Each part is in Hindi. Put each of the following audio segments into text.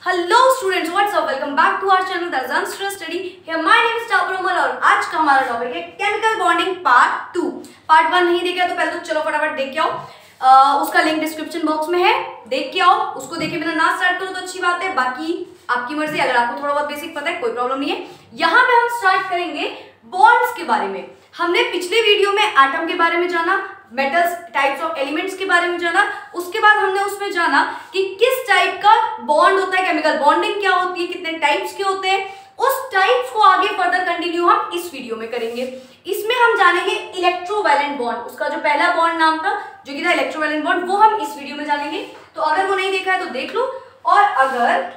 Hello students, what's up, welcome back to our channel the Junster study. Here my name is Toparomal और आज का हमारा टॉपिक है केमिकल बॉन्डिंग पार्ट 2। पार्ट 1 नहीं देखा तो पहले तो चलो फटाफट देख के आओ। उसका लिंक डिस्क्रिप्शन बॉक्स में है, देख के आओ। उसको देखे बिना ना स्टार्ट करो तो अच्छी बात है, बाकी आपकी मर्जी। अगर आपको थोड़ा बहुत बेसिक पता है कोई प्रॉब्लम नहीं है। यहाँ पे हम स्टार्ट करेंगे बॉन्ड्स के बारे में। हमने पिछले वीडियो में एटम के बारे में जाना, मेटल्स, टाइप्स ऑफ एलिमेंट्स के बारे में जाना। उसके बाद हमने उसमें जाना कि किस टाइप का बॉन्ड होता है, केमिकल बॉन्डिंग क्या होती है, कितने टाइप्स के होते हैं। उस टाइप्स को आगे फर्दर कंटिन्यू हम इस वीडियो में करेंगे। इसमें हम जानेंगे इलेक्ट्रोवैलेंट बॉन्ड, उसका जो पहला बॉन्ड नाम था जो कि था इलेक्ट्रोवैलेंट बॉन्ड, वो हम इस वीडियो में जानेंगे। तो अगर वो नहीं देखा है तो देख लो, और अगर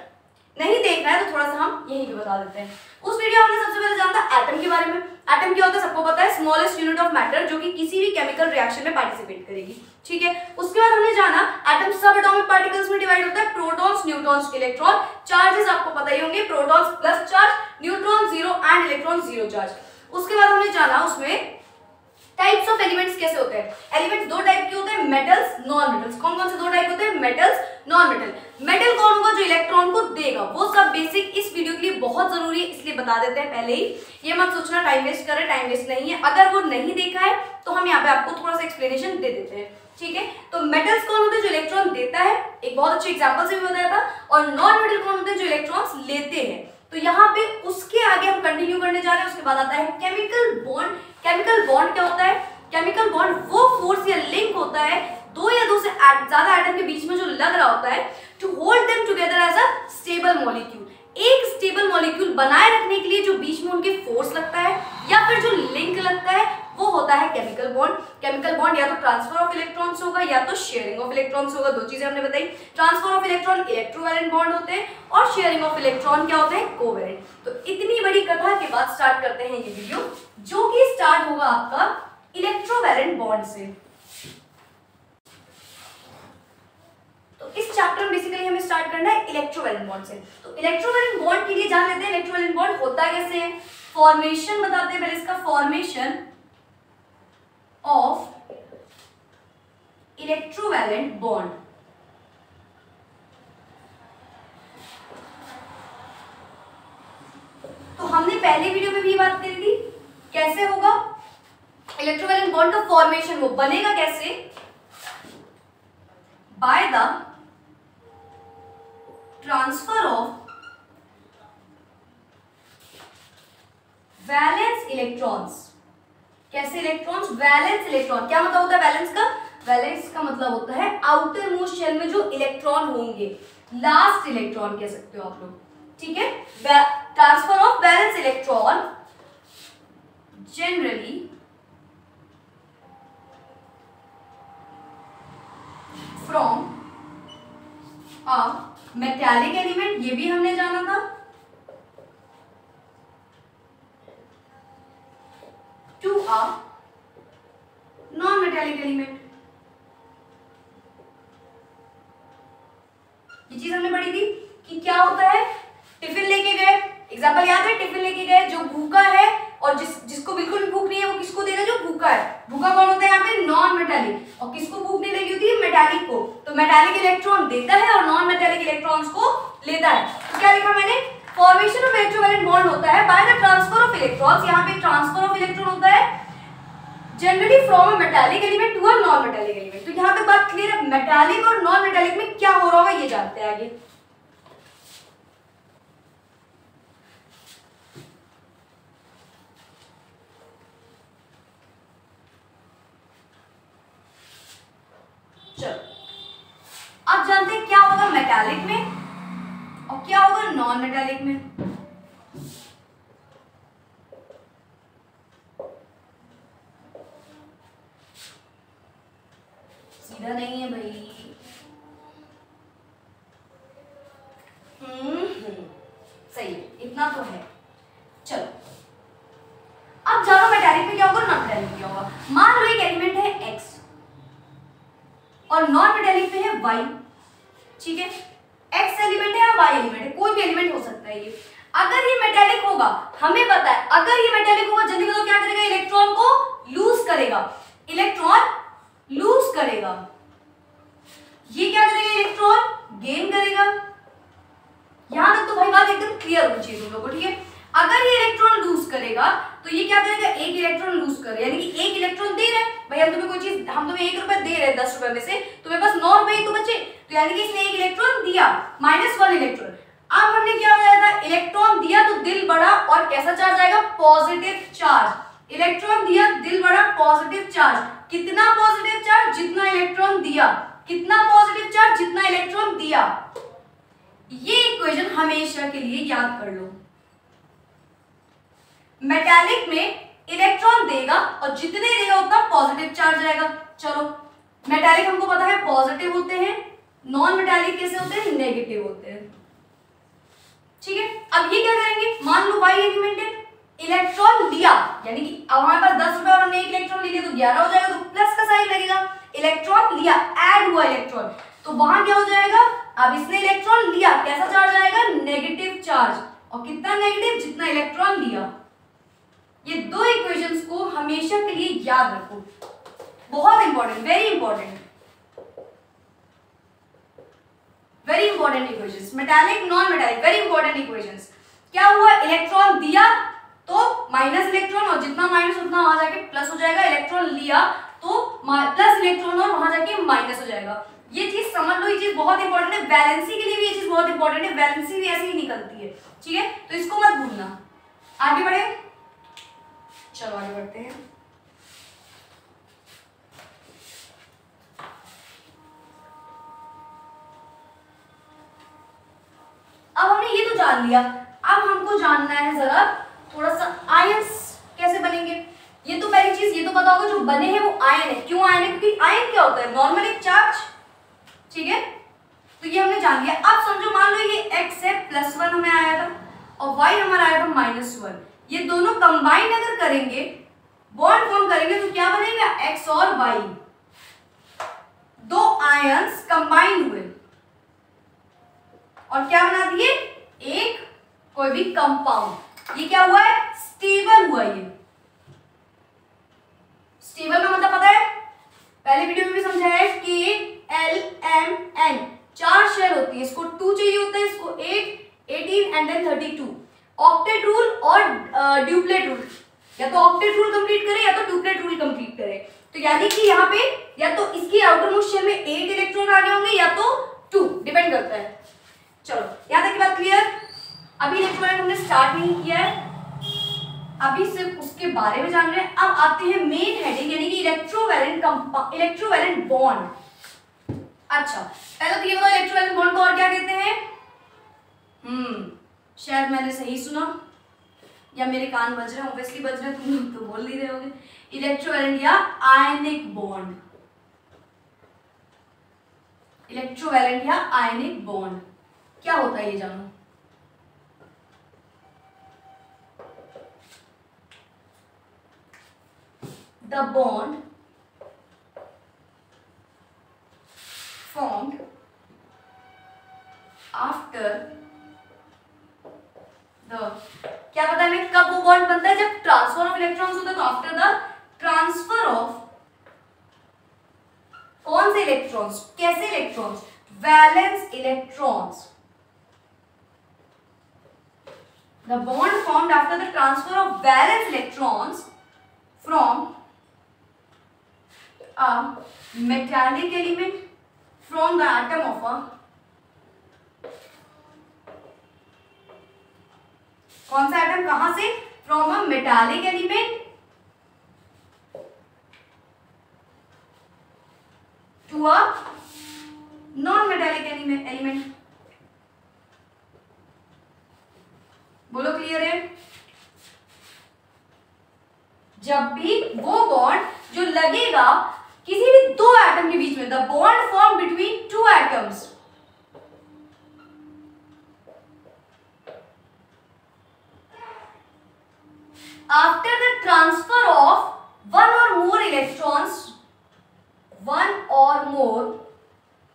नहीं देखना है तो थोड़ा सा हम यहीं पे बता देते हैं। उस वीडियो हमने सबसे पहले जाना था एटम के बारे में। एटम क्या होता है सबको पता है, स्मॉलेस्ट यूनिट ऑफ मैटर जो कि किसी भी केमिकल रिएक्शन में पार्टिसिपेट करेगी, ठीक है। उसके बाद हमने जाना एटम सब एटॉमिक पार्टिकल्स में डिवाइड होता है, प्रोटॉन्स, न्यूट्रॉन्स, इलेक्ट्रॉन। चार्जेस आपको पता ही होंगे, protons plus charge, neutron zero and electron zero charge. उसके बाद हमने जाना उसमें टाइप्स ऑफ एलिमेंट्स कैसे होते हैं। एलिमेंट्स दो टाइप के होते हैं, मेटल्स, नॉन मेटल्स। कौन कौन से दो टाइप होते हैं, मेटल्स, नॉन मेटल। मेटल कौन होगा, जो इलेक्ट्रॉन को देगा। वो सब बेसिक इस वीडियो के लिए बहुत जरूरी है, इसलिए बता देते हैं पहले ही। ये मत सोचना टाइम वेस्ट कर रहे, टाइम वेस्ट नहीं है। अगर वो नहीं देखा है तो हम यहाँ पे आपको थोड़ा सा एक्सप्लेनेशन दे देते हैं, ठीक है। तो मेटल्स कौन होते हैं, जो इलेक्ट्रॉन देता है, एक बहुत अच्छे एग्जाम्पल से भी बताया था। और नॉन मेटल कौन होते हैं, जो इलेक्ट्रॉन्स लेते हैं। तो यहाँ पे उसके आगे हम कंटिन्यू करने जा रहे हैं। उसके बाद आता है केमिकल बॉन्ड। केमिकल बॉन्ड क्या होता है, केमिकल बॉन्ड वो फोर्स या लिंक होता है दो या दो से ज्यादा एटम के बीच में जो लग रहा होता है, to hold them together as a stable molecule. एक स्टेबल मॉलिक्यूल बनाए रखने के लिए जो बीच में उनके फोर्स लगता है या फिर जो लिंक लगता है वो होता है केमिकल बॉन्ड। केमिकल बॉन्ड या तो ट्रांसफर ऑफ इलेक्ट्रॉन्स होगा या तो शेयरिंग ऑफ इलेक्ट्रॉन्स होगा। दो चीजें हमने बताई, transfer of electron electrovalent bond होते हैं और शेयरिंग ऑफ इलेक्ट्रॉन क्या होते हैं, कोवैलेंट। तो इतनी बड़ी कथा के बाद स्टार्ट करते हैं ये वीडियो, जो कि स्टार्ट होगा आपका इलेक्ट्रोवैलेंट बॉन्ड से। तो इस चैप्टर में बेसिकली हमें स्टार्ट करना है इलेक्ट्रोवैलेंट बॉन्ड से। तो इलेक्ट्रोवैलेंट बॉन्ड के लिए जान लेते हैं इलेक्ट्रोवैलेंट बॉन्ड होता कैसे है। फॉर्मेशन बताते हैं पहले, इसका फॉर्मेशन ऑफ इलेक्ट्रोवैलेंट बॉन्ड। तो हमने पहले वीडियो में भी बात करी थी कैसे होगा इलेक्ट्रोवैलेंट बॉन्ड का फॉर्मेशन, वो बनेगा कैसे, bye the transfer of valence electrons. कैसे इलेक्ट्रॉन्स, वैलेंस इलेक्ट्रॉन। क्या मतलब होता है वैलेंस का, वैलेंस का मतलब होता है आउटर मोस्ट शेल में जो इलेक्ट्रॉन होंगे, लास्ट इलेक्ट्रॉन कह सकते हो आप लोग, ठीक है। Transfer of valence electron generally from a metallic element, ये भी हमने जाना था, to a non metallic element. ये चीज हमने पढ़ी थी कि क्या होता है, टिफिन लेके गए, एग्जांपल याद है, टिफिन लेके गए, जो भूखा है और जिसको बिल्कुल भी भूख नहीं है वो किसको देगा, जो भूखा है। भूखा कौन होता है यहाँ पे, नॉन मेटालिक। और किसको भूख नहीं लगी होती है, मेटालिक को। तो मेटालिक इलेक्ट्रॉन देता है और नॉन मेटालिक इलेक्ट्रॉन्स को लेता है। तो क्या लिखा मैंने, फॉर्मेशन ऑफ इलेक्ट्रोवैलेंट बॉन्ड होता है by the transfer of electrons. यहाँ पे ट्रांसफर ऑफ इलेक्ट्रॉन होता है generally from a metallic element to a non metallic element. तो यहाँ पे बात क्लियर है, मेटालिक और नॉन मेटालिक में क्या हो रहा होगा ये जानते हैं आगे। चलो अब जानते हैं क्या होगा मेटालिक में और क्या होगा नॉन मेटालिक में। सीधा नहीं है भाई, सही है, इतना तो है। चलो अब जानो मेटालिक में क्या होगा, नॉन मेटालिक में क्या होगा। मान लो एक एलिमेंट है X और नॉन मेटालिक में है Y, ठीक है। X एलिमेंट है या Y एलिमेंट है, कोई भी एलिमेंट हो सकता है ये। अगर ये मेटालिक होगा, हमें पता है अगर ये मेटालिक होगा जल्दी बताओ क्या करेगा, इलेक्ट्रॉन को लूज करेगा। इलेक्ट्रॉन लूज करेगा, ये क्या करेगा, इलेक्ट्रॉन गेन करेगा। क्लियर होनी चाहिए तुम लोगों को, ठीक है। अगर ये इलेक्ट्रॉन लूज करेगा तो ये क्या करेगा, एक इलेक्ट्रॉन लूज करे, यानी कि एक इलेक्ट्रॉन दे रहे हैं भाई, हम तुम्हें कोई चीज, हम तुम्हें 1 रुपए दे रहे हैं 10 रुपए में से, तुम्हें बस 9 रुपए ही तो बचे, तो यानी कि इसने एक इलेक्ट्रॉन दिया, -1 इलेक्ट्रॉन। अब हमने क्या बताया था, इलेक्ट्रॉन दिया तो दिल बड़ा और कैसा चार्ज आएगा, पॉजिटिव चार्ज। इलेक्ट्रॉन दिया, दिल बड़ा, पॉजिटिव चार्ज। कितना पॉजिटिव चार्ज, जितना इलेक्ट्रॉन दिया। कितना पॉजिटिव चार्ज, जितना इलेक्ट्रॉन दिया। ये इक्वेशन हमेशा के लिए याद कर लो। मेटालिक में इलेक्ट्रॉन देगा और जितने देगा उतना पॉजिटिव चार्ज आएगा। चलो, मेटालिक हमको पता है पॉजिटिव होते हैं, नॉन मेटालिक कैसे होते हैं, नेगेटिव होते हैं, ठीक है। अब ये क्या करेंगे, मान लो वाई एलिमेंट है, इलेक्ट्रॉन लिया, यानी कि अब हमारे पास 10 रुपए और हमने एक इलेक्ट्रॉन ले लिया तो 11 हो जाएगा, तो प्लस का साइन लगेगा। इलेक्ट्रॉन लिया, ऐड हुआ इलेक्ट्रॉन, तो वहां क्या हो जाएगा, अब इसने इलेक्ट्रॉन लिया, कैसा चार्ज आएगा, नेगेटिव चार्ज। और कितना नेगेटिव, जितना इलेक्ट्रॉन लिया। ये दो इक्वेशंस को हमेशा के लिए याद रखो, बहुत important, very important, very important equations. Metallic, non metallic, very important equations. क्या हुआ, इलेक्ट्रॉन दिया तो माइनस इलेक्ट्रॉन, और जितना माइनस उतना वहां जाके प्लस हो जाएगा। इलेक्ट्रॉन लिया तो प्लस इलेक्ट्रॉन और वहां जाके माइनस हो जाएगा। ये चीज समझ लो, ये चीज बहुत इंपॉर्टेंट है। वैलेंसी के लिए भी ये चीज बहुत इंपॉर्टेंट है, वैलेंसी भी ऐसे ही निकलती है, ठीक है, तो इसको मत भूलना। आगे बढ़े, चलो आगे बढ़ते हैं। अब हमने ये तो जान लिया, अब हमको जानना है जरा थोड़ा सा आयंस कैसे बनेंगे। ये तो पहली चीज, ये तो पता होगा जो बने हैं वो आयन है। क्यों आयन है, क्योंकि आयन क्या होता है, नॉर्मल एक चार्ज, ठीक है, तो ये हमने जान लिया। अब समझो, मान लो ये x है, +1 हमें आया था और y हमारा आया था -1। ये दोनों कंबाइन अगर करेंगे, बॉन्ड फॉर्म करेंगे, तो क्या बनेगा, x और y, दो आयंस कंबाइन हुए और क्या बना दिए, एक कोई भी कंपाउंड। ये क्या हुआ है, स्टेबल हुआ। ये स्टेबल का मतलब पता है, पहले वीडियो में भी समझाया है, KLMN 4 शेल होती है, इसको 2 चाहिए होता है, इसको 8, 18 एंड देन 32। ऑक्टेट रूल और ड्यूप्लेट रूल, या तो ऑक्टेट रूल कंप्लीट करे या तो ड्यूप्लेट रूल कंप्लीट करे। तो यानी कि यहाँ पे या तो इसकी आउटर मोस्ट शेल में 8 इलेक्ट्रॉन आगे होंगे या तो 2, डिपेंड करता है। चलो, यहाँ तक की बात क्लियर। अभी इलेक्ट्रोलाइट हमने स्टार्ट नहीं किया है, अभी सिर्फ उसके बारे में जान रहे हैं। अब आते हैं मेन हेडिंग, यानी कि इलेक्ट्रोवैलेंट बॉन्ड। अच्छा, पहले तो ये बताओ इलेक्ट्रोवैलेंट बॉन्ड को और क्या कहते हैं। शायद मैंने सही सुना या मेरे कान बज रहे हैं, ऑब्वियसली बज रहे हैं, तुम लोग तो बोल नहीं रहे होगे। इलेक्ट्रोवैलेंट या आयनिक बॉन्ड, इलेक्ट्रोवैलेंट या आयनिक बॉन्ड क्या होता है ये जानो। The bond formed after the, क्या पता है हमें कब वो बॉन्ड बनता है, जब ट्रांसफर ऑफ इलेक्ट्रॉन्स होता है। तो आफ्टर द ट्रांसफर ऑफ कौन से इलेक्ट्रॉन्स, कैसे electrons, valence electrons. The bond formed after the transfer of valence electrons from a metallic element from the atom of a, कौन सा एटम, कहां से, from a metallic element to a non-metallic element। बोलो क्लियर है। जब भी वो बॉन्ड जो लगेगा किसी भी दो एटम के बीच में, the bond form between 2 atoms, after the transfer of one और मोर इलेक्ट्रॉन्स, वन और मोर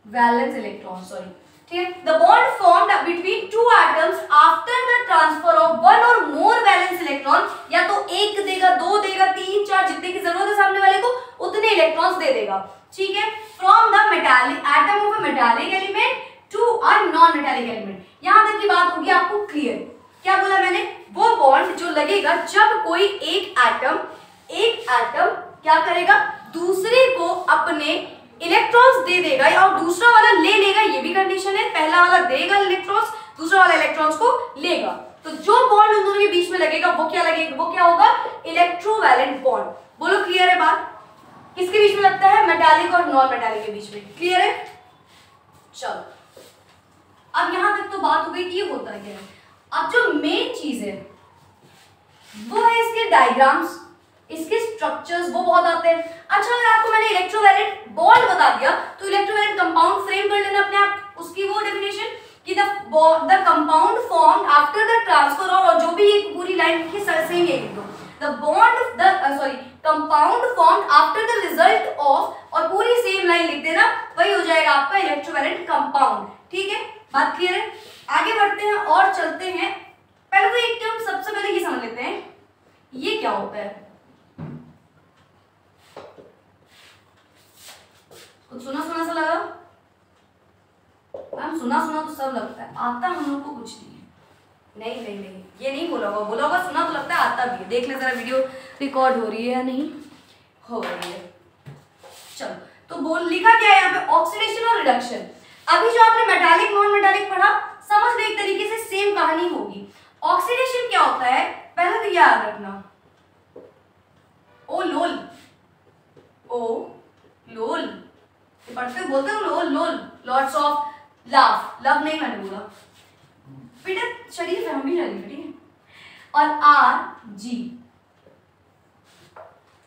वैलेंस इलेक्ट्रॉन, सॉरी, ठीक है। The bond formed between 2 atoms after the transfer of one और मोर वैलेंस इलेक्ट्रॉन, या तो 1 देगा, 2 देगा, 3, 4, जितने की जरूरत है सामने वाले को उतने इलेक्ट्रॉन्स दे देगा, ठीक है। From the metallic atom of a metallic element to a non metallic element. यहां तक की बात होगी आपको क्लियर। क्या बोला मैंने, वो बॉन्ड जो लगेगा जब कोई एक एटम क्या करेगा, दूसरे को अपने इलेक्ट्रॉन्स दे देगा और दूसरा वाला ले लेगा, ये भी कंडीशन है। पहला वाला देगा इलेक्ट्रॉन्स, दूसरा वाला इलेक्ट्रॉन्स को लेगा। तो जो बॉन्ड उन दोनों के बीच में लगेगा वो क्या लगेगा, वो क्या होगा, इलेक्ट्रोवैलेंट बॉन्ड। बोलो क्लियर है बात, किसके बीच में लगता है, मेटालिक और नॉन मेटालिक के बीच में। क्लियर है, चलो अब यहां तक तो बात हो गई कि ये होता क्या है। अब जो मेन चीज है वो है इसके डायग्राम्स, इसके स्ट्रक्चर्स, वो बहुत आते हैं। अच्छा अगर आपको मैंने इलेक्ट्रोवैलेंट बॉन्ड बता दिया तो इलेक्ट्रोवैलेंट कंपाउंड फ्रेम कर लेना अपने आप, उसकी वो डेफिनेशन कि the compound formed after the transfer, और जो भी एक पूरी लाइन लिखी सेम ये लिख दो, compound formed after the result of, और पूरी सेम लाइन लिख देना, वही हो जाएगा आपका इलेक्ट्रोवैलेंट कंपाउंड। ठीक है, बात क्लियर है। आगे बढ़ते हैं और चलते हैं। पहले तो एक टर्म सबसे पहले ये समझ लेते हैं, ये क्या होता है। कुछ सुना सुना सा लगा, मैम सुना सुना तो सब लगता है, आता हम लोग को कुछ नहीं है। नहीं नहीं नहीं, ये नहीं बोला होगा सुना तो लगता है, आता भी है। देख ले जरा वीडियो रिकॉर्ड हो रही है या नहीं हो रही है। चलो तो बोल लिखा क्या है यहाँ पे, ऑक्सीडेशन और रिडक्शन। अभी जो आपने मेटालिक नॉन मेटालिक पढ़ा, समझ लो एक तरीके से सेम कहानी होगी। ऑक्सीडेशन क्या होता है, पहले तो याद रखना, ओ लोल, ओ लोल, पढ़ते बोलते हो लोल लोल, लॉट्स ऑफ लव नहीं मैंने बोला बेटा, शरीफ है, हम भी शरीफ, ठीक है। और आर जी,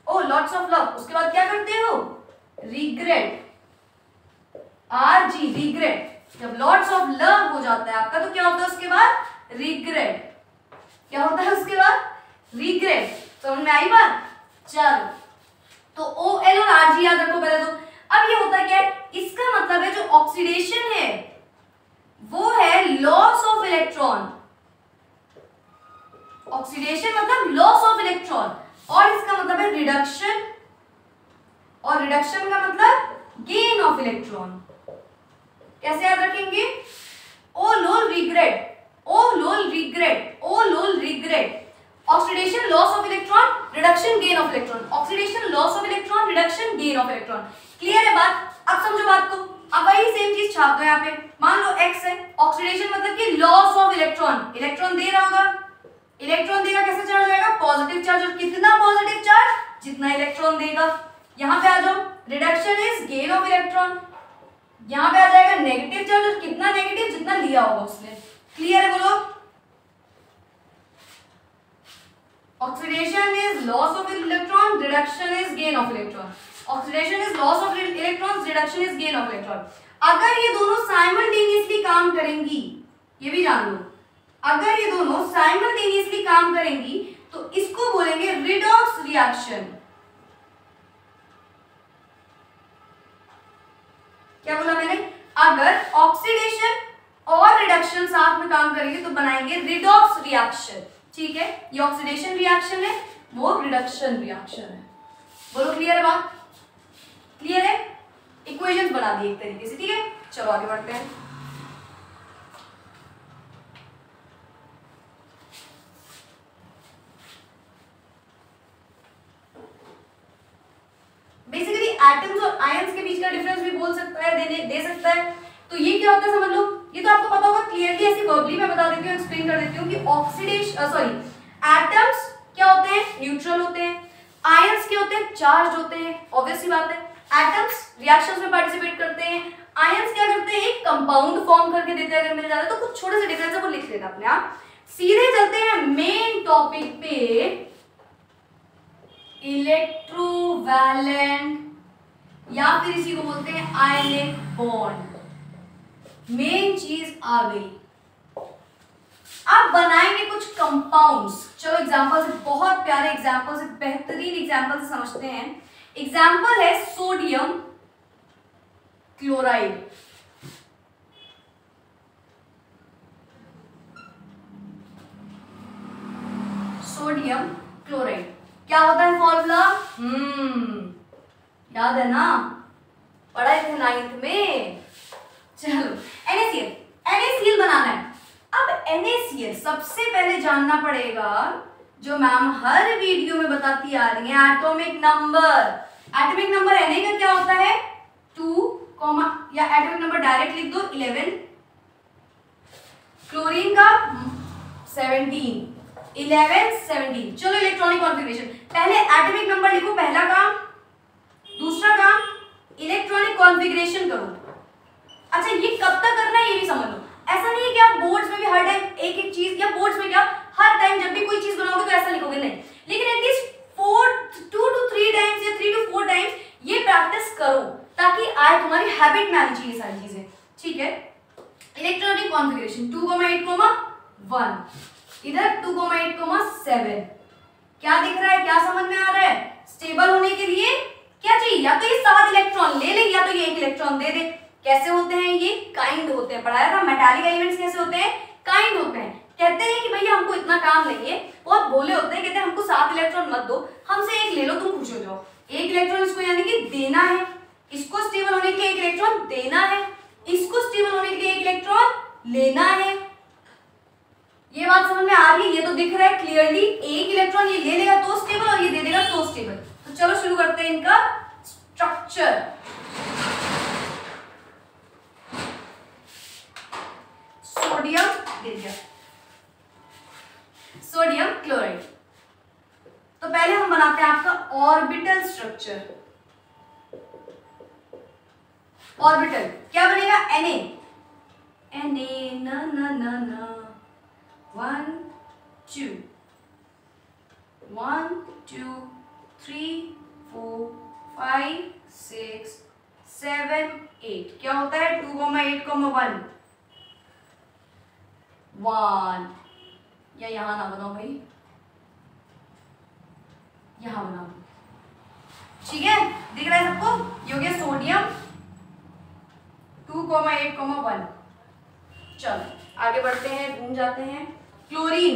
ओ लॉट्स ऑफ लव, उसके बाद क्या करते हो, रिग्रेट, आर जी रिग्रेट। जब लॉट्स ऑफ लव हो जाता है आपका तो क्या होता है उसके बाद, रिग्रेट। क्या होता है उसके बाद, रिग्रेट। समझ में आई बात, चलो तो ओ एल और आर जी याद रखो पहले तो। अब ये होता क्या है, इसका मतलब है जो ऑक्सीडेशन है वो है लॉस ऑफ इलेक्ट्रॉन। ऑक्सीडेशन मतलब लॉस ऑफ इलेक्ट्रॉन, और इसका मतलब है रिडक्शन, और रिडक्शन का मतलब गेन ऑफ इलेक्ट्रॉन। कैसे याद रखेंगे, ओ लोल रिग्रेट, ओ लोल रिग्रेट, ओ लोल रिग्रेट। Oxidation loss of electron, reduction gain of electron, oxidation loss of electron, reduction gain of electron. Clear है बात, अब समझो बात को। अब वही सेम चीज छाप दो यहाँ पे, मान लो x है, ऑक्सीडेशन मतलब कि लॉस ऑफ इलेक्ट्रॉन, इलेक्ट्रॉन दे रहा होगा, इलेक्ट्रॉन देगा, कैसे चार्ज आएगा, पॉजिटिव चार्ज, और कितना पॉजिटिव चार्ज, जितना इलेक्ट्रॉन देगा। यहाँ पे आ जाओ, reduction is gain of electron, यहाँ पे आ जाएगा नेगेटिव चार्ज, और कितना नेगेटिव, जितना लिया होगा उसने। क्लियर है बोलो, oxidation is loss of electron, reduction is gain of electron. Oxidation is loss of electrons, reduction is gain of electron. अगर ये दोनों साइमल्टेनियसली काम करेंगी, ये भी जान लो, अगर ये दोनों साइमल्टेनियसली काम करेंगी तो इसको बोलेंगे रिडॉक्स रिएक्शन। क्या बोला मैंने, अगर ऑक्सीडेशन और रिडक्शन साथ में काम करेंगे तो बनाएंगे रिडॉक्स रिएक्शन। ठीक है, ये ऑक्सीडेशन रिएक्शन है, वो रिडक्शन रिएक्शन है। बोलो क्लियर है बात, क्लियर है। इक्वेशंस बना दी एक तरीके से, ठीक है। चलो आगे बढ़ते हैं। बेसिकली एटम्स और आयंस के बीच का डिफरेंस भी बोल सकता है, दे सकता है। तो ये क्या होता है समझ लो, ये तो आपको पता होगा क्लियरली, ऐसी वर्बली मैं बता देती हूँ, एक्सप्लेन कर देती हूँ कि ऑक्सीडेशन एटम्स क्या होते हैं, न्यूट्रल होते हैं, आयंस क्या होते हैं, चार्ज होते हैं। ऑब्वियस सी बात है, एटम्स रिएक्शंस में पार्टिसिपेट करते हैं, आयंस क्या करते हैं, एक कंपाउंड फॉर्म करके देते हैं। अगर मिल जाता है तो कुछ छोटे से डिफरेंस है वो लिख लेना अपने आप। सीधे चलते हैं मेन टॉपिक पे, इलेक्ट्रोवैलेंट या फिर इसी को बोलते हैं आयनिक बॉन्ड। मेन चीज आ गई, अब बनाएंगे कुछ कंपाउंड्स। चलो एग्जांपल से, बहुत प्यारे एग्जांपल से, बेहतरीन एग्जांपल से समझते हैं। एग्जांपल है सोडियम क्लोराइड। सोडियम क्लोराइड क्या होता है फॉर्मूला, याद है ना, पढ़ा थे 9th में। चलो NaCl, NaCl बनाना है। अब NaCl सबसे पहले जानना पड़ेगा जो मैम हर वीडियो में बताती आ रही है, atomic number. Atomic number Na का क्या होता है 2, या एटॉमिक नंबर डायरेक्ट लिख दो 11, क्लोरीन का 17, 11, 17। चलो इलेक्ट्रॉनिक कॉन्फ़िगरेशन, पहले एटॉमिक नंबर लिखो, पहला काम। दूसरा काम इलेक्ट्रॉनिक कॉन्फ़िगरेशन करो। अच्छा ये कब तक करना है ये भी समझ लो। ऐसा नहीं है कि आप बोर्ड्स में भी हर टाइम एक एक चीज, या बोर्ड्स में क्या हर टाइम जब भी कोई चीज बनाओगे तो ऐसा लिखोगे, नहीं, लेकिन एटलीस्ट 2 to 3 टाइम्स या 3 to 4 टाइम्स ये प्रैक्टिस करो ताकि आए तुम्हारी हैबिट में आनी चाहिए सारी चीजें, ठीक है। इलेक्ट्रॉनिक कॉन्फ़िगरेशन 2,8,1, इधर 2,8,7। क्या दिख रहा है, क्या समझ में आ रहा है? स्टेबल होने के लिए क्या चाहिए, या तो ये 7 इलेक्ट्रॉन ले ले या तो ये 1 इलेक्ट्रॉन दे दे। कैसे होते हैं ये? काइंड होते हैं, पढ़ाया था मेटालिक एलिमेंट्स कैसे होते हैं, काइंड होते हैं। कहते हैं कि भैया हमको इतना काम नहीं है, बहुत भोले होते हैं, कहते हैं हमको 7 इलेक्ट्रॉन मत दो, हमसे 1 ले लो, तुम खुश हो जाओ। 1 इलेक्ट्रॉन इसको यानी कि देना है, इसको स्टेबल होने के लिए 1 इलेक्ट्रॉन देना है, इसको स्टेबल होने के लिए 1 इलेक्ट्रॉन लेना है। ये बात समझ में आ रही है? ये तो दिख रहा है क्लियरली, 1 इलेक्ट्रॉन ये ले लेगा तो स्टेबल और ये दे देगा तो स्टेबल। तो चलो शुरू करते हैं इनका स्ट्रक्चर। सोडियम दे दिया, सोडियम क्लोराइड। तो पहले हम बनाते हैं आपका ऑर्बिटल स्ट्रक्चर। ऑर्बिटल क्या बनेगा? Na, Na, ना ना ना 1 2 1 2 3 4 5 6 7 8। क्या होता है 2,8,1 1, या यहां ना बनाओ भाई, यहां बनाओ, ठीक है, दिख रहा है सबको? ये हो गया सोडियम 2,8,1। चलो आगे बढ़ते हैं, घूम जाते हैं। क्लोरीन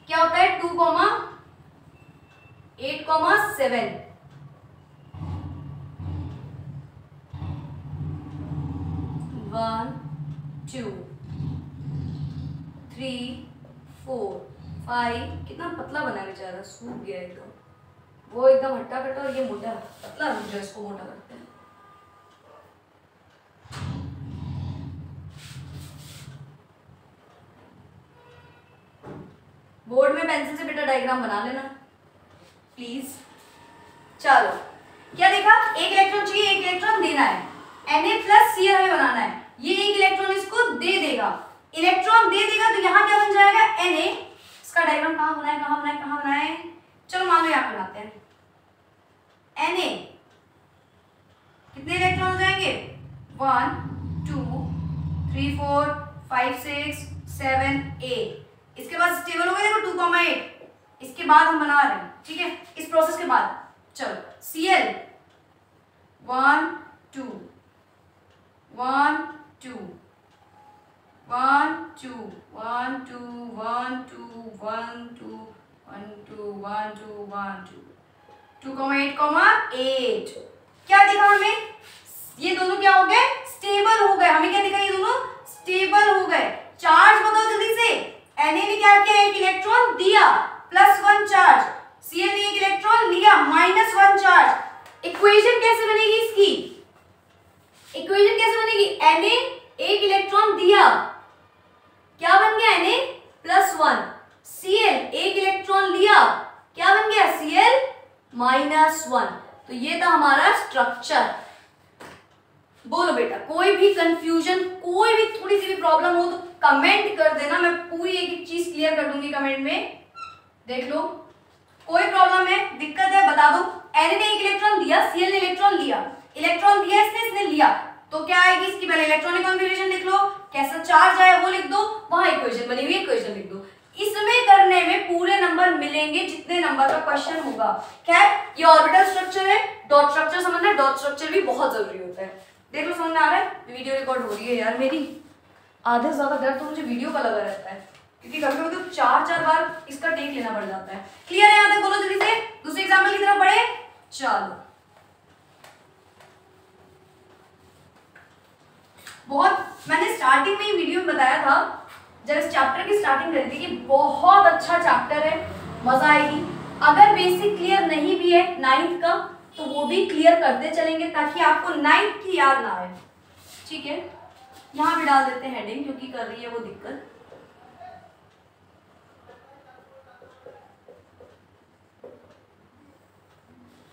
क्या होता है 2,8,7। 1 2 3 4 5। कितना पतला बना है बेचारा, सूख गया एकदम, वो एकदम हट्टा कट्टा और ये मोटा पतला, जो इसको मोटा करते हैं। बोर्ड में पेंसिल से बेटा डायग्राम बना लेना प्लीज। चलो क्या देखा, 1 इलेक्ट्रॉन चाहिए, 1 इलेक्ट्रॉन देना है, Na प्लस Cl हमें बनाना है। ये 1 इलेक्ट्रॉन इसको दे देगा, इलेक्ट्रॉन दे देगा तो यहाँ क्या बन जाएगा Na। इसका डायग्राम कहाँ बनाए, कहाँ बनाए, कहाँ बनाए? चलो मान लो यहाँ बनाते हैं। Na कितने इलेक्ट्रॉन हो जाएंगे? 1 2 3 4 5 6 7 8। इसके बाद स्टेबल हो गया देखो 2,8। इसके बाद हम बना रहे हैं, ठीक है, इस प्रोसेस के बाद। चलो Cl 1 2 1 2 1 2 1 2 1 2 1 2 1 2 1 2 1 2 2,8,8। क्या दिखा हमें? ये दोनों क्या हो गए? स्टेबल हो गए। हमें क्या दिखा? ये दोनों स्टेबल हो गए। चार्ज बताओ जल्दी से। Na ने क्या किया? 1 इलेक्ट्रॉन दिया, +1 चार्ज। Cl ने 1 इलेक्ट्रॉन लिया, -1 चार्ज। इक्वेशन कैसे बनेगी इसकी? इक्वेशन कैसे बनेगी? Na 1 इलेक्ट्रॉन दिया, क्या बन गया? Na +1। Cl 1 इलेक्ट्रॉन लिया, क्या बन गया? Cl -1। तो ये था हमारा स्ट्रक्चर। बोलो बेटा, कोई भी कंफ्यूजन, कोई भी थोड़ी सी भी प्रॉब्लम हो तो कमेंट कर देना, मैं पूरी एक एक चीज क्लियर कर दूंगी कमेंट में। देख लो, कोई प्रॉब्लम है, दिक्कत है, बता दो। Na ने 1 इलेक्ट्रॉन दिया, Cl ने इलेक्ट्रॉन लिया, इलेक्ट्रॉन दिया इसने लिया, तो क्या आएगी इसकी? पहले इलेक्ट्रॉनिक कॉन्फ़िगरेशन लिख लो, कैसा चार्ज आया वो लिख दो, वहां इक्वेशन बनी हुई इक्वेशन लिख दो। इसमें करने में पूरे नंबर मिलेंगे जितने नंबर का क्वेश्चन होगा। खैर ये ऑर्बिटल स्ट्रक्चर है, डॉट स्ट्रक्चर समझना, डॉट स्ट्रक्चर भी बहुत जरूरी होता है। देख लो समझ में आ रहा है? वीडियो रिकॉर्ड हो रही है यार मेरी, आधे से ज्यादा डर तो मुझे वीडियो का लगा रहता है, क्योंकि कभी कभी तो 4-4 बार इसका टेक लेना पड़ जाता है। क्लियर है? यहाँ तक बोलो जल्दी से। दूसरे एग्जाम्पल की तरफ बढ़े। चलो, बहुत मैंने स्टार्टिंग में ही वीडियो में बताया था, जब इस चैप्टर की स्टार्टिंग करी थी कि बहुत अच्छा चैप्टर है, मजा आएगी। अगर बेसिक क्लियर नहीं भी है 9th का तो वो भी क्लियर करते चलेंगे ताकि आपको 9th की याद ना आए, ठीक है। यहाँ भी डाल देते हैं हेडिंग क्योंकि कर रही है वो दिक्कत।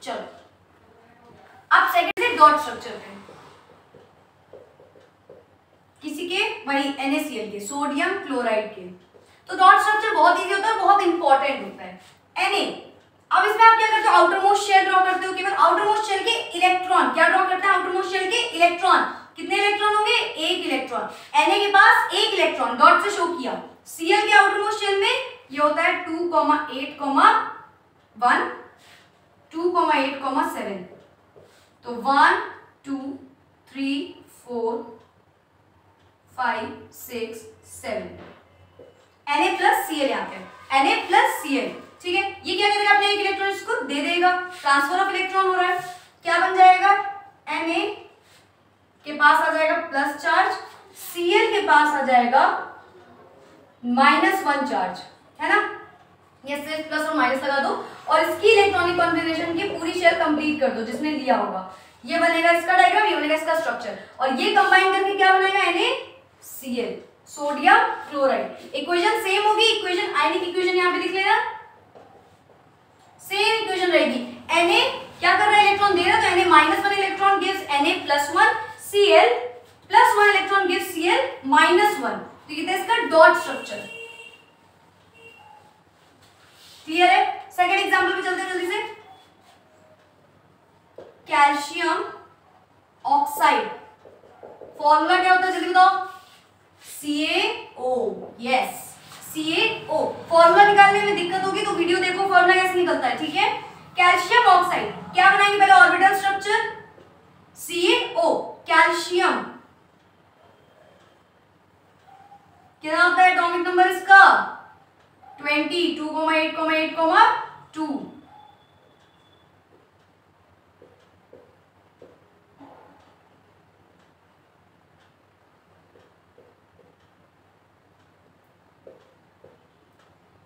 चलो अब सेकंड से डॉट स्ट्रक्चर पे, किसी के वही NaCl के, सोडियम क्लोराइड के। तो डॉट स्ट्रक्चर बहुत इजी होता है, बहुत इंपॉर्टेंट होता है। Na, अब इसमें आप क्या करते हो, आउटर मोस्ट शेल ड्रॉ करते हो, केवल आउटर मोस्ट शेल के इलेक्ट्रॉन। क्या ड्रॉ करते हैं आउटर मोस्ट शेल के इलेक्ट्रॉन? कितने इलेक्ट्रॉन होंगे? एक इलेक्ट्रॉन। Na के पास एक इलेक्ट्रॉन, डॉट से शो किया। Cl के आउटर मोस्ट शेल में ये होता है 2,8,1 2,8,7। तो 1 2 3 4 5 6 7 Na प्लस Cl यहाँ पे Na प्लस Cl, ठीक है। ये क्या करेगा, अपने एक इलेक्ट्रॉन इसको दे देगा, ट्रांसफर ऑफ इलेक्ट्रॉन हो रहा है। क्या बन जाएगा, Na के पास आ जाएगा प्लस चार्ज, Cl के पास आ जाएगा -1 चार्ज, है ना। ये सिर्फ प्लस और माइनस लगा दो और इसकी इलेक्ट्रॉनिक कॉन्फ़िगरेशन की पूरी शेल कंप्लीट कर दो जिसने लिया होगा। ये बनेगा इसका डायग्राम, ये बनेगा इसका स्ट्रक्चर, और ये कंबाइन करके क्या बनेगा, NaCl, sodium chloride. Equation same होगी, इक्वेशन आयनिक इक्वेशन यहाँ पे लिख लेना, सेम इक्वेशन रहेगी। Na क्या कर रहा है, इलेक्ट्रॉन दे रहा है, तो Na -1 electron gives Na +1, Cl +1 electron gives Cl -1। तो ये था इसका डॉट स्ट्रक्चर। क्लियर है। सेकंड एग्जांपल पे चलते हैं जल्दी से। कैल्शियम ऑक्साइड, फॉर्मूला क्या होता है जल्दी बताओ, CaO। Yes, CaO। फॉर्मूला निकालने में दिक्कत होगी तो वीडियो देखो फॉर्मूला कैसे निकलता है, ठीक है। कैल्शियम ऑक्साइड क्या बनाएंगे, पहले ऑर्बिटल स्ट्रक्चर CaO, कैल्शियम कितना होता है एटॉमिक नंबर इसका 20, 2,8,8,2।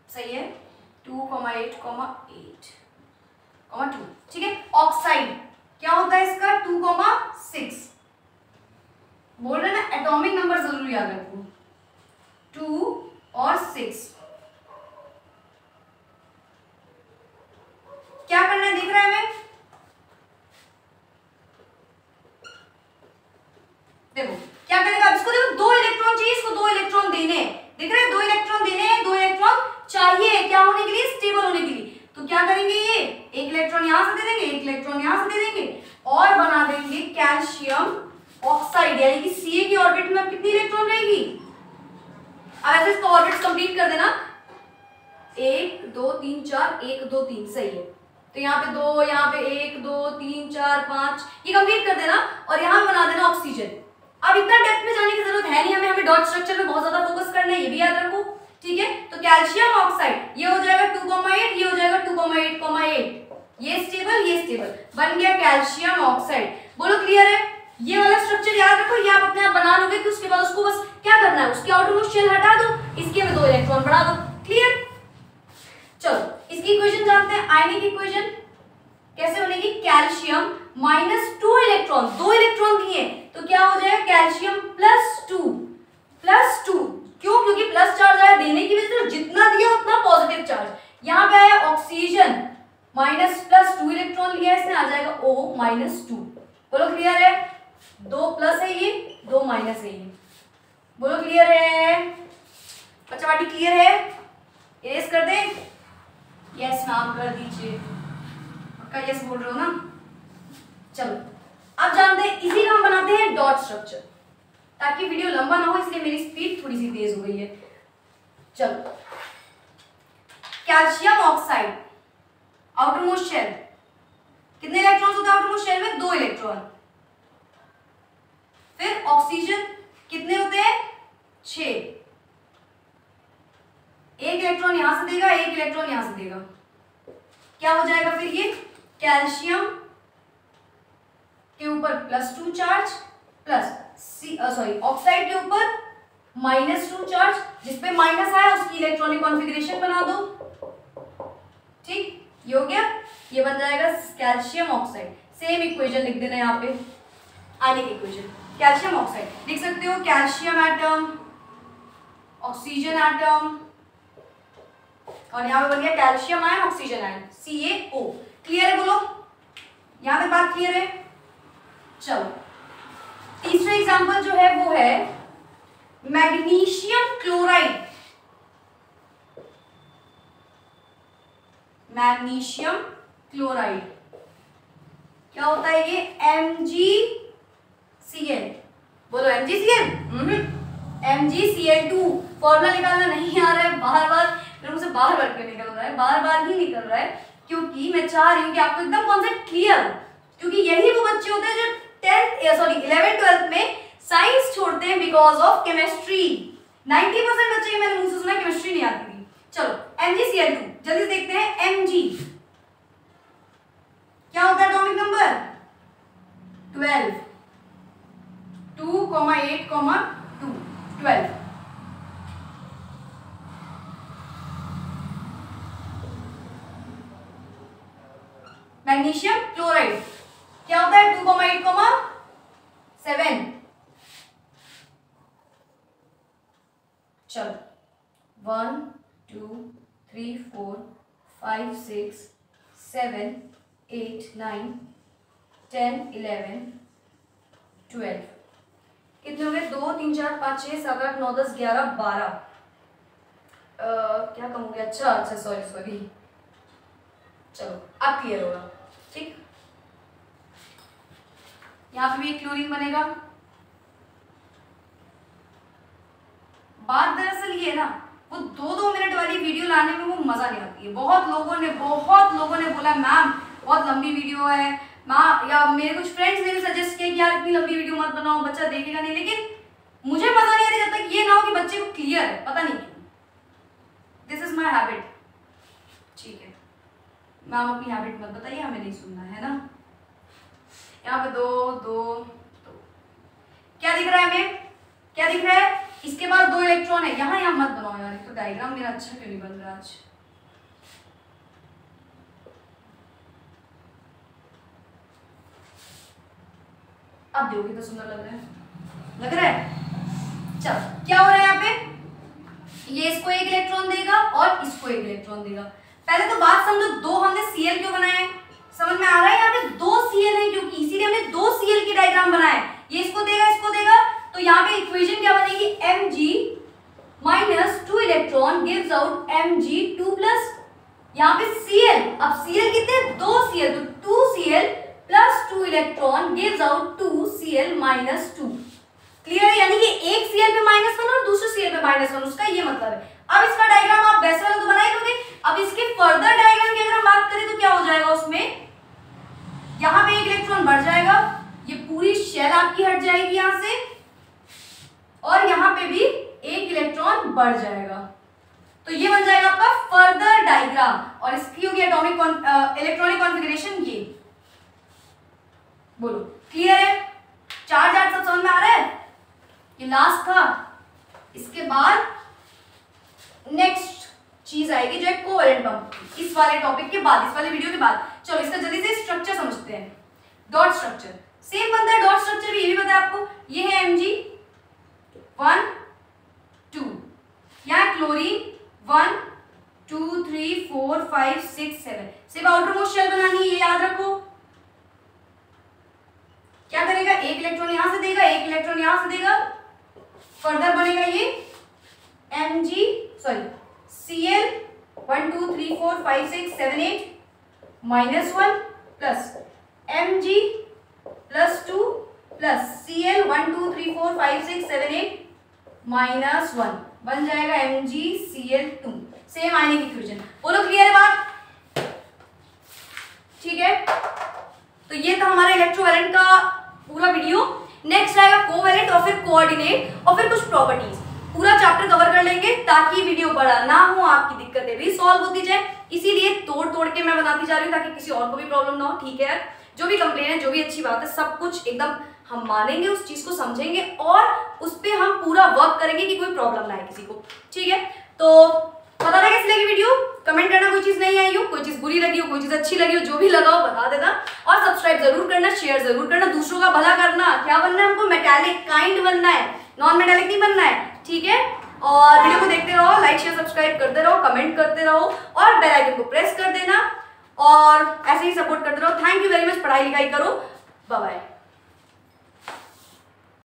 सही है, 2,8,8,2, ठीक है। ऑक्साइड क्या होता है इसका 2,6। बोल रहे ना एटॉमिक नंबर जरूर याद रखो, 2 और 6। क्या करना है दिख रहा है हमें, देखो क्या करेगा, इसको देखो 2 इलेक्ट्रॉन चाहिए, इसको 2 इलेक्ट्रॉन देने, दिख रहा है 2 इलेक्ट्रॉन देने हैं, 2 इलेक्ट्रॉन चाहिए क्या होने के लिए, स्टेबल होने के लिए। तो क्या करेंगे, ये एक इलेक्ट्रॉन यहां से दे देंगे, एक इलेक्ट्रॉन यहां से दे देंगे और बना देंगे कैल्शियम ऑक्साइड, यानी कि Ca की ऑर्बिट में कितनी इलेक्ट्रॉन रहेगी। अब ऐसे इसको ऑर्बिट कंप्लीट कर देना, 1 2 3 4 1 2 3, सही है। तो यहाँ पे 2, यहाँ पे 1 2 3 4 5, ये कंप्लीट कर देना और यहाँ बना देना ऑक्सीजन। अब इतना डेप्थ में जाने की जरूरत है नहीं हमें डॉट स्ट्रक्चर पे बहुत ज्यादा फोकस करना है, ये भी याद रखो, ठीक है। तो कैल्शियम ऑक्साइड ये हो जाएगा 2,8, ये हो जाएगा 2,8,8, ये स्टेबल बन गया कैल्शियम ऑक्साइड। बोलो क्लियर है। ये वाला स्ट्रक्चर याद रखो, ये आप अपने आप बना लोगे कि उसके बाद उसको बस क्या करना है, उसके आउटर मोस्ट शेल हटा दो, इसके में 2 इलेक्ट्रॉन बढ़ा दो, क्लियर। चलो इसकी इक्वेशन जानते हैं, आयनिक इक्वेशन कैसे बनेगी, कैल्शियम -2 इलेक्ट्रॉन, 2 इलेक्ट्रॉन दिए तो क्या हो जाएगा कैल्शियम +2, क्यों, क्योंकि प्लस चार्ज आया देने की वजह से, जितना दिया उतना पॉजिटिव चार्ज। यहाँ पे आया ऑक्सीजन +2 इलेक्ट्रॉन लिया, इसमें आ जाएगा O -2। बोलो क्लियर है, 2 प्लस है ये, 2 माइनस है ये, बोलो क्लियर है, बच्चा बाटी क्लियर है। इरेज कर दे, यस नाम कर दीजिए, पक्का यस बोल रहे हो ना। चलो अब जानते हैं, इसी का हम बनाते हैं डॉट स्ट्रक्चर, ताकि वीडियो लंबा ना हो इसलिए मेरी स्पीड थोड़ी सी तेज हो गई है। चलो calcium oxide outer most shell, कितने इलेक्ट्रॉन्स होते हैं आउटर मोस्ट शेल में, 2 इलेक्ट्रॉन। फिर ऑक्सीजन कितने होते हैं, 6, एक इलेक्ट्रॉन यहां से देगा, एक इलेक्ट्रॉन यहां से देगा, क्या हो जाएगा फिर ये कैल्शियम के ऊपर +2 चार्ज प्लस ऑक्साइड के ऊपर -2 चार्ज, जिसपे माइनस आया उसकी इलेक्ट्रॉनिक कॉन्फ़िगरेशन बना दो। ठीक, ये हो गया। ये बन जाएगा कैल्शियम ऑक्साइड। सेम इक्वेशन लिख देना यहाँ पे, आयनिक इक्वेशन। कैल्शियम ऑक्साइड लिख सकते हो, कैल्शियम एटम, ऑक्सीजन एटम, और यहाँ पे बन गया calcium ion, oxygen ion, CaO। Clear है? बोलो, यहाँ पे बात क्लियर है? चलो, तीसरा एग्जांपल जो है वो है मैग्नीशियम क्लोराइड। मैग्नीशियम क्लोराइड क्या होता है ये? MgCl। बोलो MgCl। MgCl2। फॉर्मूला निकालना नहीं आ रहा है, बार बार मेरे मुझसे बार बार क्यों निकल रहा है? बार बार ही निकल रहा है क्योंकि मैं चाह रही हूँ कि आपको एकदम कॉन्सेप्ट क्लियर हो, क्योंकि यही वो बच्चे होते हैं जो 11th-12th में साइंस छोड़ते हैं बिकॉज ऑफ केमिस्ट्री। 90% बच्चे के मैंने मुंह से सुना केमिस्ट्री नहीं आती थी। चलो, MgCl2 जल्दी से देखते हैं। Mg क्या होता है? Atomic number 12, 2,8,2 12। मैग्नीशियम क्लोराइड क्या होता है? 2,8,7। चलो, 1 2 3 4 5 6 7 8 9 10 11 12। कितने हो गए? 2 3 4 5 6 7 8 9 10 11 12। क्या कम हो गया? अच्छा, सॉरी। चलो, अब क्लियर होगा। ठीक, यहाँ पे भी एक क्लोरीन बनेगा। बात दरअसल ये है ना, वो 2-2 मिनट वाली वीडियो लाने में वो मजा नहीं आती है। बहुत लोगों ने बोला मैम बहुत लंबी वीडियो है माँ, या मेरे कुछ फ्रेंड्स ने भी सजेस्ट किया कि यार इतनी लंबी वीडियो मत बनाओ, बच्चा देखेगा नहीं। लेकिन मुझे मजा नहीं आता जब तक ये ना हो कि बच्चे को क्लियर है, पता नहीं क्यों। This is my habit. ठीक है मैम, अपनी हैबिट मत बताइए, हमें नहीं सुनना है ना। यहाँ पे 2 क्या दिख रहा है हमें? क्या दिख रहा है? इसके बाद 2 इलेक्ट्रॉन है। यहाँ मत बनाओ यार, तो डायग्राम मेरा अच्छा क्यों नहीं बन रहा आज? अब देखो कितना सुंदर लग रहा है। चलो, क्या हो रहा है यहाँ पे? ये इसको 1 इलेक्ट्रॉन देगा और इसको 1 इलेक्ट्रॉन देगा। पहले तो बात समझो, 2 हमने Cl क्यों बनाया है? समझ में आ रहा है? यहाँ पे 2 Cl है क्योंकि इसीलिए हमने 2 Cl की डायग्राम बनाया है। ये इसको देगा, तो यहाँ पे इक्वेशन क्या बनेगी? Mg - 2 electron gives out Mg2+। यहाँ पे Cl, अब Cl कितने? 2 Cl, तो 2 Cl + 2 electron gives out 2 Cl - 2। Clear है? यानी कि एक Cl पे -1 और दूसरे Cl पे -1, उसका ये मतलब है। अब इसका डायग्राम आप वैसे वाला तो बना ही दोगे। अब इसके फर्दर डायग्राम की अगर हम बात करें तो क्या हो जाएगा? उसमें यहाँ पे 1 इलेक्ट्रॉन बढ़ जाएगा, ये पूरी शेल आपकी हट जाएगी यहाँ से, और यहाँ पे भी 1 इलेक्ट्रॉन बढ़ जाएगा। तो ये बन जाएगा आपका फर्दर डायग्राम, और इसकी होगी एटॉमिक इलेक्ट्रॉनिक कॉन्फ़िगरेशन ये। बोलो, क्लियर है? चार्ज सब समझ में आ रहा है? ये लास्ट था। इसके बाद नेक्स्ट चीज आएगी जो है कोवेलेंट बॉन्ड, इस वाले टॉपिक के बाद, इस वाले वीडियो के बाद। चलो, इसका जल्दी से स्ट्रक्चर समझते हैं। डॉट स्ट्रक्चर सेम बनता है। डॉट स्ट्रक्चर भी ये भी पता है आपको। ये है Mg1 2, यहाँ क्लोरीन 1 2 3 4 5 6 7। सिर्फ आउटर मोस्ट शेल बनानी है, ये याद रखो। क्या करेगा? 1 इलेक्ट्रॉन यहां से देगा, 1 इलेक्ट्रॉन यहां से देगा, फर्दर बनेगा ये Cl 1 2 3 4 5 6 7 8 -1 plus Mg +2 plus Cl 1 2 3 4 5 6 7 8 -1 बन जाएगा MgCl2। सेम आयनिक इक्वेशन। बोलो, क्लियर है बात? ठीक है, तो ये था हमारा इलेक्ट्रोवैलेंट का पूरा वीडियो। नेक्स्ट आएगा कोवैलेंट और फिर कोऑर्डिनेट और फिर कुछ प्रॉपर्टीज। पूरा चैप्टर कवर कर लेंगे ताकि वीडियो बड़ा ना हो, आपकी दिक्कतें भी सॉल्व होती जाए। इसीलिए तोड़ के मैं बनाती जा रही हूँ ताकि किसी और को भी प्रॉब्लम ना हो। ठीक है यार, जो भी कंप्लेन है, जो भी अच्छी बात है, सब कुछ एकदम हम मानेंगे, उस चीज को समझेंगे और उस पर हम पूरा वर्क करेंगे कि कोई प्रॉब्लम ना आए किसी को। ठीक है, तो पता लगा कैसी लगी वीडियो, कमेंट करना। कोई चीज नहीं आई हो, कोई चीज बुरी लगी हो, कोई चीज अच्छी लगी हो, जो भी लगा हो बता देना। और सब्सक्राइब जरूर करना, शेयर जरूर करना, दूसरों का भला करना। क्या बनना है हमको? मेटालिक काइंड बनना है, नॉन मेटालिक नहीं बनना है। ठीक है, और वीडियो को देखते रहो, लाइक शेयर सब्सक्राइब करते रहो, कमेंट करते रहो और बेल आइकन को प्रेस कर देना और ऐसे ही सपोर्ट करते रहो। Thank you very much. पढ़ाई लिखाई करो। Bye bye.